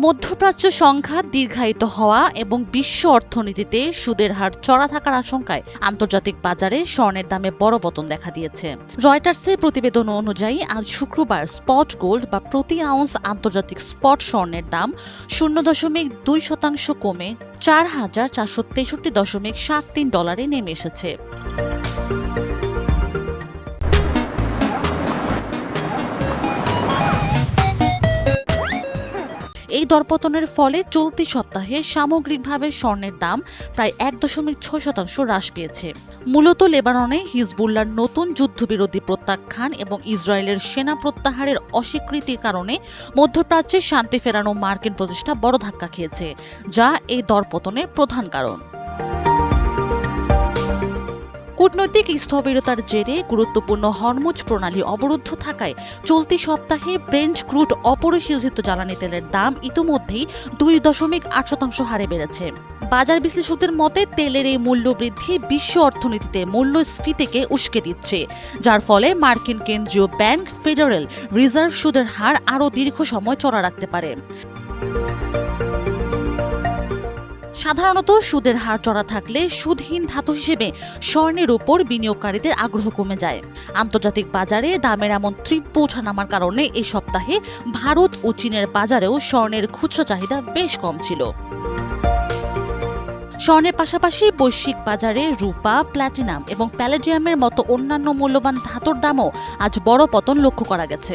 মধ্যপ্রাচ্য সংঘাত দীর্ঘায়িত হওয়া এবং বিশ্ব অর্থনীতিতে সুদের হার চড়া থাকার আশঙ্কায় আন্তর্জাতিক বাজারে স্বর্ণের দামে বড় পতন দেখা দিয়েছে। রয়টার্সের প্রতিবেদন অনুযায়ী আজ শুক্রবার স্পট গোল্ড বা প্রতি আউন্স আন্তর্জাতিক স্পট স্বর্ণের দাম 0.2% কমে 4,463.73 ডলারে নেমে এসেছে। এই দরপতনের ফলে চলতি সপ্তাহে সামগ্রিকভাবে স্বর্ণের দাম প্রায় 1.6% হ্রাস পেয়েছে। মূলত লেবাননে হিজবুল্লাহর নতুন যুদ্ধবিরোধী প্রত্যাখ্যান এবং ইসরায়েলের সেনা প্রত্যাহারের অস্বীকৃতির কারণে মধ্যপ্রাচ্যে শান্তি ফেরানো মার্কিন প্রচেষ্টা বড় ধাক্কা খেয়েছে, যা এই দরপতনের প্রধান কারণ। কূটনৈতিক স্থবিরতার জেরে গুরুত্বপূর্ণ হরমুজ প্রণালী অবরুদ্ধ থাকায় চলতি সপ্তাহে ব্রেন্ট ক্রুড অপরিশোধিত জ্বালানি তেলের দাম ইতিমধ্যেই 2.8% হারে বেড়েছে। বাজার বিশ্লেষকদের মতে তেলের এই মূল্য বৃদ্ধি বিশ্ব অর্থনীতিতে মূল্যস্ফীতিকে উস্কে দিচ্ছে, যার ফলে মার্কিন কেন্দ্রীয় ব্যাংক ফেডারেল রিজার্ভ সুদের হার আরও দীর্ঘ সময় চড়া রাখতে পারে। সাধারণত সুদের হার চড়া থাকলে সুদহীন ধাতু হিসেবে স্বর্ণের উপর বিনিয়োগকারীদের আগ্রহ কমে যায়। আন্তর্জাতিক বাজারে দামের এমন তীব্র ওঠানামার কারণে এই সপ্তাহে ভারত ও চীনের বাজারেও স্বর্ণের খুচরা চাহিদা বেশ কম ছিল। স্বর্ণের পাশাপাশি বৈশ্বিক বাজারে রূপা, প্ল্যাটিনাম এবং প্যালেডিয়ামের মতো অন্যান্য মূল্যবান ধাতুর দামও আজ বড় পতন লক্ষ্য করা গেছে।